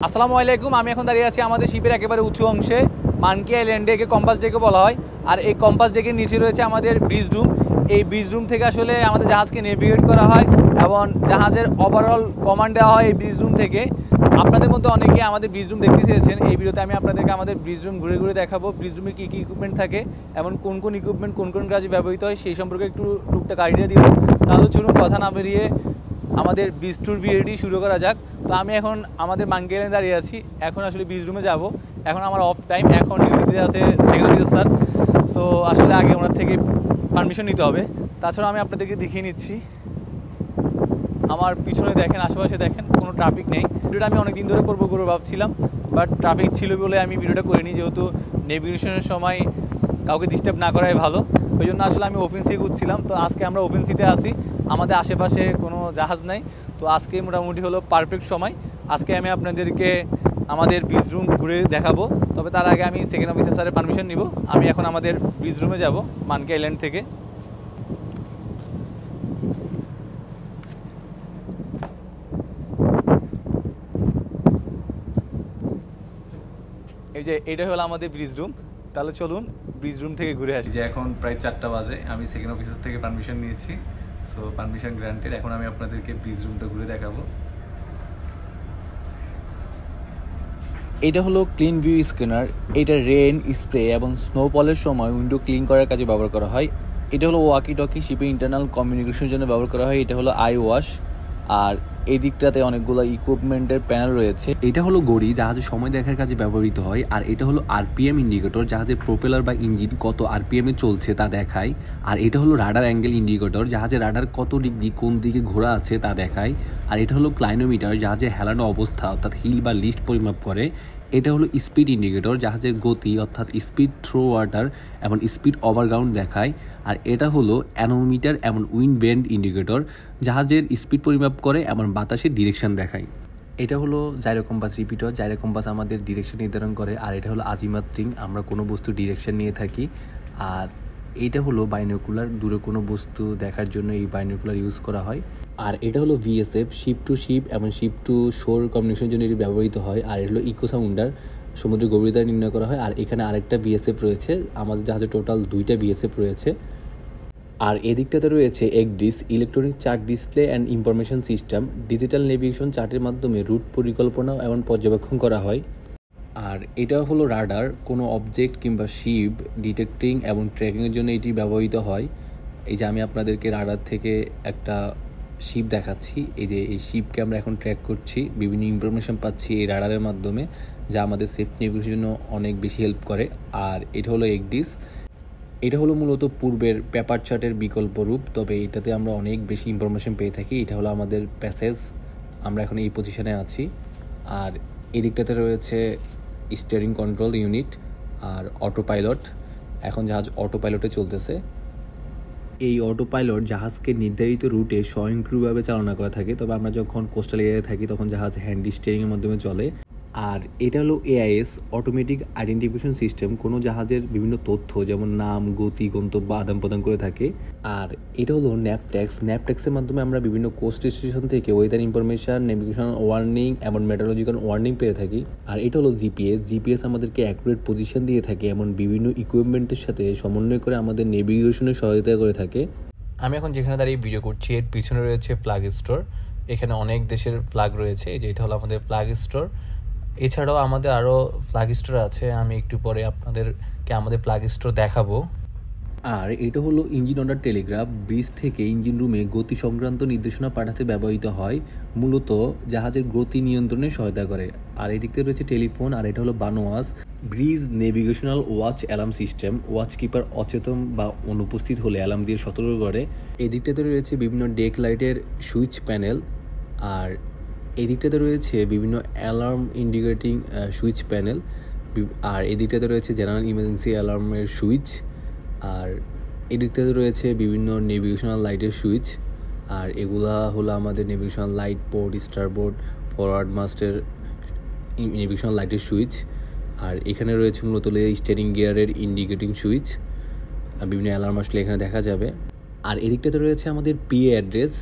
আসসালামু আলাইকুম। আমি এখন দাঁড়িয়ে আছি আমাদের শিপের একেবারে উঁচু অংশে, মানকি আইল্যান্ডে। একে কম্পাস ডেকও বলা হয়। আর এই কম্পাস ডেকের নিচে রয়েছে আমাদের ব্রিজ রুম। এই ব্রিজ রুম থেকে আসলে আমাদের জাহাজকে নেভিগেট করা হয় এবং জাহাজের ওভারঅল কমান্ড দেওয়া হয় এই ব্রিজ রুম থেকে। আপনাদের মধ্যে অনেকে আমাদের ব্রিজ রুম দেখতে চেয়েছেন। এই ভিডিওতে আমি আপনাদেরকে আমাদের ব্রিজ রুম ঘুরে ঘুরে দেখাবো, ব্রিজ রুমে কী কী ইকুইপমেন্ট থাকে এবং কোন কোন ইকুইপমেন্ট কোন কোন কাজে ব্যবহৃত হয় সেই সম্পর্কে একটু টুকটাক আইডিয়া দিব। তাহলে চলুন কথা না বেরিয়ে আমাদের ব্রিজ ট্যুর ভিডিওটি শুরু করা যাক। তো আমি এখন আমাদের মানকি আইল্যান্ডে দাঁড়িয়ে আছি। এখন আসলে ব্রিজ রুমে যাব। এখন আমার অফ টাইম, এখন ডিউটিতে আছে সেকেন্ড অফিসার স্যার। সো আসলে আগে ওনার থেকে পারমিশন নিতে হবে। তাছাড়া আমি আপনাদেরকে দেখিয়ে নিচ্ছি, আমার পিছনে দেখেন, আশেপাশে দেখেন, কোনো ট্রাফিক নেই। ভিডিওটা আমি অনেক দিন ধরে করবো ভাবছিলাম, বাট ট্রাফিক ছিল বলে আমি ভিডিওটা করিনি, যেহেতু নেভিগেশনের সময় কাউকে ডিস্টার্ব না করাই ভালো। ওই জন্য আসলে আমি ওপেন সি খুঁজছিলাম। তো আজকে আমরা ওপেন সিতে আসি, আমাদের আশেপাশে কোনো জাহাজ নাই। তো আজকে মোটামুটি হলো পারফেক্ট সময়। আজকে আমি আপনাদেরকে আমাদের ব্রিজ রুম ঘুরে দেখাবো। তবে তার আগে আমি সেকেন্ড অফিসার স্যারের পারমিশন নিব। আমি এখন আমাদের ব্রিজ রুমে যাব মানকি আইল্যান্ড থেকে। এই যে এটা হলো আমাদের ব্রিজ রুম। তাহলে চলুন ব্রিজ রুম থেকে ঘুরে আসি। যে এখন প্রায় 4টা বাজে, আমি সেকেন্ড অফিসার থেকে পারমিশন নিয়েছি। So permission granted. এখন আমি আপনাদেরকে ব্রিজ রুমটা ঘুরে দেখাবো। এটা হলো ক্লিন ভিউ স্ক্যানার। এটা রেন, স্প্রে এবং স্নোফলের সময় উইন্ডো ক্লিন করার কাজে ব্যবহার করা হয়। এটা হলো ওয়াকি টকি, শিপে ইন্টারনাল কমিউনিকেশনের জন্য ব্যবহার করা হয়। এটা হলো আই ওয়াশ। আর এই দিকটাতে অনেকগুলো ইকুইপমেন্টের প্যানেল রয়েছে। এটা হলো ঘড়ি, জাহাজের সময় দেখার কাজে ব্যবহৃত হয়। আর এটা হলো আরপিএম ইন্ডিকেটর, জাহাজের প্রোপেলার বা ইঞ্জিন কত আরপিএম এ চলছে তা দেখায়। আর এটা হলো রাডার অ্যাঙ্গেল ইন্ডিকেটর, জাহাজের রাডার কত ডিগ্রি কোন দিকে ঘোরা আছে তা দেখায়। আর এটা হলো ক্লাইনোমিটার, জাহাজের হেলানো অবস্থা অর্থাৎ হিল বা লিস্ট পরিমাপ করে। এটা হলো স্পিড ইন্ডিকেটর, জাহাজের গতি অর্থাৎ স্পিড থ্রো ওয়াটার এবং স্পিড ওভারগ্রাউন্ড দেখায়। আর এটা হলো অ্যানোমিটার এবং উইন্ড বেন্ড ইন্ডিকেটর, জাহাজের স্পিড পরিমাপ করে এবং বাতাসের ডিরেকশন দেখায়। এটা হলো gyro compass repeater, gyro compass আমাদের ডিরেকশন নির্ধারণ করে। আর এটা হলো আজিমাত রিং, আমরা কোনো বস্তু ডিরেকশন নিয়ে থাকি। আর এইটা হলো বাইনোকুলার, দূরে কোনো বস্তু দেখার জন্য এই বাইনোকুলার ইউজ করা হয়। আর এটা হলো ভিএসএফ, শিপ টু শিপ এবং শিপ টু শোর কমিউনিকেশনের জন্য এটি ব্যবহৃত হয়। আর এটা হলো ইকো সাউন্ডার, সমুদ্রের গভীরতা নির্ণয় করা হয়। আর এখানে আরেকটা বিএসএফ রয়েছে, আমাদের জাহাজে টোটাল 2টা বিএসএফ রয়েছে। আর এদিকটাতে রয়েছে ECDIS, electronic chart display and information system, digital navigation চার্টের মাধ্যমে রুট পরিকল্পনা এবং পর্যবেক্ষণ করা হয়। আর এটা হলো রাডার, কোনো অবজেক্ট কিংবা শিপ ডিটেক্টিং এবং ট্র্যাকিংয়ের জন্য এটি ব্যবহৃত হয়। এই যে আমি আপনাদেরকে রাডার থেকে একটা শিপ দেখাচ্ছি। এই যে এই শিপকে আমরা এখন ট্র্যাক করছি, বিভিন্ন ইনফরমেশন পাচ্ছি এই রাডারের মাধ্যমে, যা আমাদের সেফটি নেভিগেশনের জন্য অনেক বেশি হেল্প করে। আর এটা হলো এগডিস, এটা হলো মূলত পূর্বের পেপার চার্টের বিকল্প রূপ, তবে এটাতে আমরা অনেক বেশি ইনফরমেশন পেয়ে থাকি। এটা হলো আমাদের প্যাসেজ, আমরা এখন এই পজিশনে আছি। আর এই দিকটাতে রয়েছে স্টিয়ারিং কন্ট্রোল ইউনিট আর অটো পাইলট। এখন জাহাজ অটো পাইলটে চলতেছে। এই অটো পাইলট জাহাজকে নির্ধারিত রুটে স্বয়ংক্রিয়ভাবে চালনা করা থাকে, তবে আমরা যখন কোস্টাল এরিয়ায় থাকি তখন জাহাজ হ্যান্ড স্টিয়ারিংয়ের মাধ্যমে চলে। আর এটা হলো এআইএস, অটোমেটিক আইডেন্টিফিকেশন সিস্টেম, কোনো জাহাজের বিভিন্ন তথ্য যেমন নাম, গতি, গন্তব্য আদান প্রদান করে থাকে। আর এটা হলো ন্যাপট্যাক্স, ন্যাপট্যাক্সের মাধ্যমে আমরা বিভিন্ন কোস্ট স্টেশন থেকে ওয়েদার ইনফরমেশন, নেভিগেশন ওয়ার্নিং এবং মেটারোলজিক্যাল ওয়ার্নিং পেয়ে থাকি। আর এটা হলো জিপিএস, জিপিএস আমাদেরকে অ্যাকুরেট পজিশন দিয়ে থাকে এমন বিভিন্ন ইকুইপমেন্টের সাথে সমন্বয় করে আমাদের নেভিগেশনে সহায়তা করে থাকে। আমি এখন যেখানে দাঁড়িয়ে ভিডিও করছি এর পিছনে রয়েছে ফ্ল্যাগ স্টোর। এখানে অনেক দেশের ফ্ল্যাগ রয়েছে। এই যে এটা হলো আমাদের ফ্ল্যাগ স্টোর। এছাড়াও আমাদের আরও ফ্ল্যাগ স্টোর আছে, আমি একটু পরে আপনাদেরকে আমাদের ফ্ল্যাগ স্টোর দেখাবো। আর এটা হলো ইঞ্জিন অর্ডার টেলিগ্রাফ, ব্রিজ থেকে ইঞ্জিন রুমে গতি সংক্রান্ত নির্দেশনা পাঠাতে ব্যবহৃত হয়, মূলত জাহাজের গতি নিয়ন্ত্রণে সহায়তা করে। আর এই দিকতে রয়েছে টেলিফোন। আর এটা হলো BNWAS, bridge navigational watch alarm system, watch keeper অচেতন বা অনুপস্থিত হলে অ্যালার্ম দিয়ে সতর্ক করে। এই দিকটাতে রয়েছে বিভিন্ন ডেক লাইটের সুইচ প্যানেল। আর এই দিকটাতে রয়েছে বিভিন্ন অ্যালার্ম ইন্ডিকেটিং সুইচ প্যানেল। আর এই দিকটাতে রয়েছে জেনারেল ইমার্জেন্সি অ্যালার্মের সুইচ। আর এই দিকটাতে রয়েছে বিভিন্ন নেভিগেশনাল লাইটের সুইচ। আর এগুলা হলো আমাদের navigational light, port, starboard, forward মাস্টের নেভিগেশনাল লাইটের সুইচ। আর এখানে রয়েছে মূলত স্টিয়ারিং গিয়ারের ইন্ডিকেটিং সুইচ, বিভিন্ন অ্যালার্ম আসলে এখানে দেখা যাবে। আর এদিকটাতে রয়েছে আমাদের পিএ অ্যাড্রেস,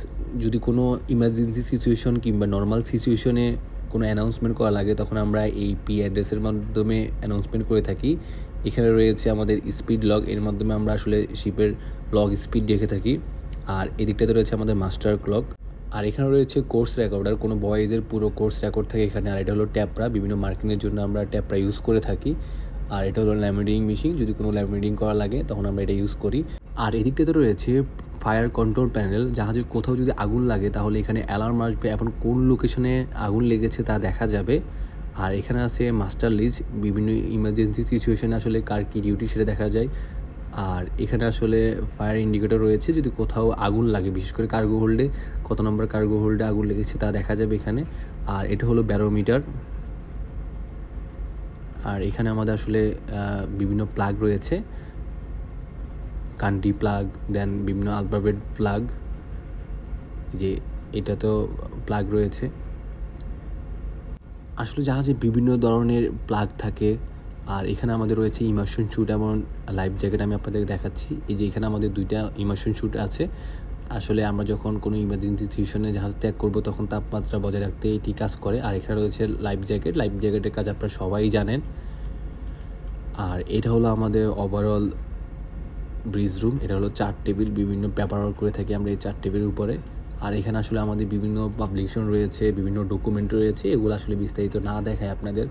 যদি কোনো ইমার্জেন্সি সিচুয়েশন কিংবা নর্মাল সিচুয়েশনে কোনো অ্যানাউন্সমেন্ট করা লাগে তখন আমরা এই পি অ্যাড্রেসের মাধ্যমে অ্যানাউন্সমেন্ট করে থাকি। এখানে রয়েছে আমাদের স্পিড লগ, এর মাধ্যমে আমরা আসলে শিপের লগ স্পিড দেখে থাকি। আর এদিকটাতে রয়েছে আমাদের মাস্টার ক্লক। আর এখানে রয়েছে কোর্স রেকর্ডার, কোনো ভয়েসের পুরো কোর্স রেকর্ড থাকে এখানে। আর এটা হলো ট্যাপরা, বিভিন্ন মার্কিংয়ের জন্য আমরা ট্যাপরা ইউজ করে থাকি। আর এটা হলো ল্যামিনেটিং মেশিন, যদি কোনো ল্যামিনেটিং করা লাগে তখন আমরা এটা ইউজ করি। আর এদিকটাতে রয়েছে ফায়ার কন্ট্রোল প্যানেল, জাহাজের কোথাও যদি আগুন লাগে তাহলে এখানে অ্যালার্ম আসবে এবং কোন লোকেশনে আগুন লেগেছে তা দেখা যাবে। আর এখানে আছে মাস্টার লিজ, বিভিন্ন ইমার্জেন্সি সিচুয়েশনে আসলে কার কী ডিউটি সেটা দেখা যায়। আর এখানে আসলে ফায়ার ইন্ডিকেটর রয়েছে, যদি কোথাও আগুন লাগে, বিশেষ করে কার্গো হোল্ডে কত নম্বর কার্গো হোল্ডে আগুন লেগেছে তা দেখা যাবে এখানে। আর এটা হলো ব্যারোমিটার। আর এখানে আমাদের আসলে বিভিন্ন প্লাগ রয়েছে, কান্ট্রি প্লাগ, দেন বিভিন্ন আলফাবেট প্লাগ, যে এটা তো প্লাগ রয়েছে। আসলে জাহাজে বিভিন্ন ধরনের প্লাগ থাকে। আর এখানে আমাদের রয়েছে ইমার্শন শ্যুট এবং লাইফ জ্যাকেট, আমি আপনাদের দেখাচ্ছি। এই যে এখানে আমাদের দুইটা ইমার্শন শ্যুট আছে। আসলে আমরা যখন কোনো ইমার্জেন্সি সিচুয়েশনে জাহাজ ত্যাগ করবো তখন তাপমাত্রা বজায় রাখতে এটি কাজ করে। আর এখানে রয়েছে লাইফ জ্যাকেট, লাইফ জ্যাকেটের কাজ আপনারা সবাই জানেন। আর এটা হলো আমাদের ওভারঅল ব্রিজ রুম, এটা হলো 4 টেবিল, বিভিন্ন পেপার ওয়ার্ক করে থাকি আমরা এই 4 টেবিলের উপরে। আর এখানে আসলে আমাদের বিভিন্ন পাবলিকেশন রয়েছে, বিভিন্ন ডকুমেন্ট রয়েছে, এগুলো আসলে বিস্তারিত না দেখায় আপনাদের।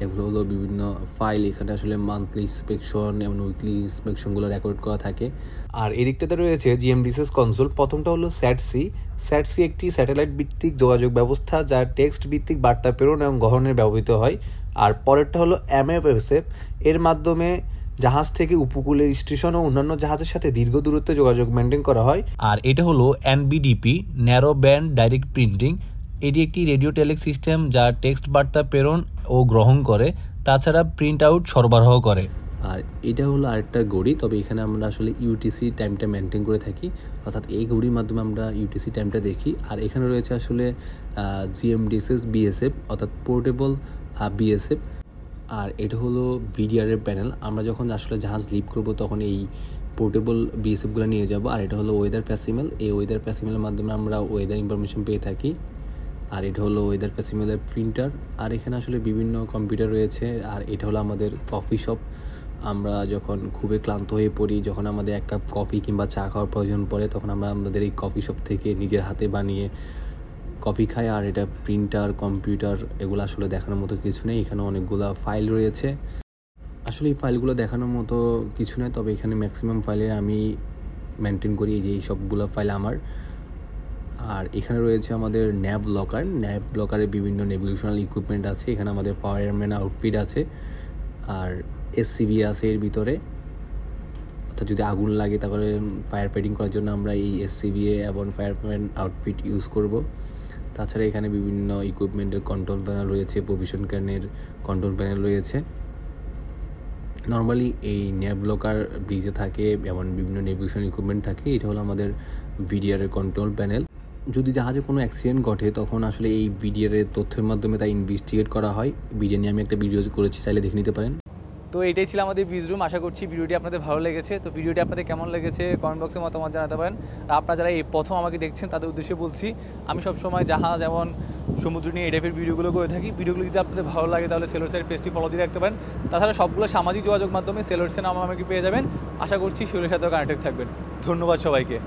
এগুলো হলো বিভিন্ন ফাইল, এখানে আসলে মান্থলি ইন্সপেকশন এবং উইকলি ইন্সপেকশনগুলো রেকর্ড করা থাকে। আর এদিকটাতে রয়েছে জিএমডিসিএস কনসোল। প্রথমটা হলো স্যাটসি। স্যাটসি একটি স্যাটেলাইট ভিত্তিক যোগাযোগ ব্যবস্থা যা টেক্সট ভিত্তিক বার্তা প্রেরণ এবং গ্রহণে ব্যবহৃত হয়। আর পরেরটা হলো এমএফএসএফ, এর মাধ্যমে জাহাজ থেকে উপকূলের স্টেশন ও অন্যান্য জাহাজের সাথে দীর্ঘ দূরত্বে যোগাযোগ মেনটেন করা হয়। আর এটা হলো এনবিডিপি, ন্যারো ব্যান্ড ডাইরেক্ট প্রিন্টিং। এটি একটি রেডিও টেলিক সিস্টেম যা টেক্সট বার্তা প্রেরণ ও গ্রহণ করে, তাছাড়া প্রিন্ট আউট সরবরাহ করে। আর এটা হলো আরেকটা ঘড়ি, তবে এখানে আমরা আসলে ইউটিসি টাইমটা মেনটেন করে থাকি, অর্থাৎ এই ঘড়ির মাধ্যমে আমরা ইউটিসি টাইমটা দেখি। আর এখানে রয়েছে আসলে জিএমডিএসএস বিএসএফ, অর্থাৎ পোর্টেবল বিএসএফ। আর এটা হলো বিডিআরের প্যানেল, আমরা যখন আসলে জাহাজ লিভ করব তখন এই পোর্টেবল বিএসএফগুলো নিয়ে যাব। আর এটা হলো ওয়েদার প্যাসিমেল, এই ওয়েদার প্যাসিমেলের মাধ্যমে আমরা ওয়েদার ইনফরমেশন পেয়ে থাকি। আর এটা হলো ওয়েদার প্যাসিমেলের প্রিন্টার। আর এখানে আসলে বিভিন্ন কম্পিউটার রয়েছে। আর এটা হলো আমাদের কফি শপ, আমরা যখন খুবই ক্লান্ত হয়ে পড়ি, যখন আমাদের এক কাপ কফি কিংবা চা খাওয়ার প্রয়োজন পড়ে, তখন আমরা আমাদের এই কফি শপ থেকে নিজের হাতে বানিয়ে কফি খাই। আর এটা প্রিন্টার, কম্পিউটার, এগুলো আসলে দেখানোর মতো কিছু নেই। এখানে অনেকগুলো ফাইল রয়েছে, আসলে এই ফাইলগুলো দেখানোর মতো কিছু নেই, তবে এখানে ম্যাক্সিমাম ফাইলে আমি মেনটেন করি, এই যে এই সবগুলো ফাইল আমার। আর এখানে রয়েছে আমাদের ন্যাব লকার, ন্যাব লকারে বিভিন্ন নেভিগেশনাল ইকুইপমেন্ট আছে। এখানে আমাদের ফায়ারম্যান আউটফিট আছে, আর এসসিবি আছে এর ভিতরে, অর্থাৎ যদি আগুন লাগে তাহলে ফায়ার ফাইটিং করার জন্য আমরা এই এসসিবিএ এবং ফায়ারম্যান আউটফিট ইউজ করব। তাছাড়া এখানে বিভিন্ন ইকুইপমেন্টের কন্ট্রোল প্যানেল রয়েছে, প্রভিশন ক্যানের কন্ট্রোল প্যানেল রয়েছে। নর্মালি এই ন্যাব লকার ব্রিজে থাকে এবং বিভিন্ন নেভিগেশন ইকুইপমেন্ট থাকে। এটা হলো আমাদের ভিডিআরের কন্ট্রোল প্যানেল। যদি জাহাজে কোনো অ্যাক্সিডেন্ট ঘটে তখন আসলে এই ভিডিআরের তথ্যের মাধ্যমে তা ইনভেস্টিগেট করা হয়। ভিডিও নিয়ে আমি একটা ভিডিও করেছি, চাইলে দেখে নিতে পারেন। তো এটাই ছিল আমাদের ব্রিজ রুম। আশা করছি ভিডিওটি আপনাদের ভালো লেগেছে। তো ভিডিওটি আপনাদের কেমন লেগেছে কমেন্ট বক্সে মতামত জানাতে পারেন। আর আপনারা যারা এই প্রথম আমাকে দেখছেন তাদের উদ্দেশ্যে বলছি, আমি সবসময় জাহাজ এবং সমুদ্র নিয়ে এই টাইপের ভিডিওগুলো করে থাকি। ভিডিওগুলো যদি আপনাদের ভালো লাগে তাহলে সেলরসের পেজটি ফলো দিয়ে রাখতে পারেন। তাছাড়া সবগুলো সামাজিক যোগাযোগ মাধ্যমে সেলরসের নাম আমাকে পেয়ে যাবেন। আশা করছি সেগুলোর সাথেও কানেক্টেড থাকবেন। ধন্যবাদ সবাইকে।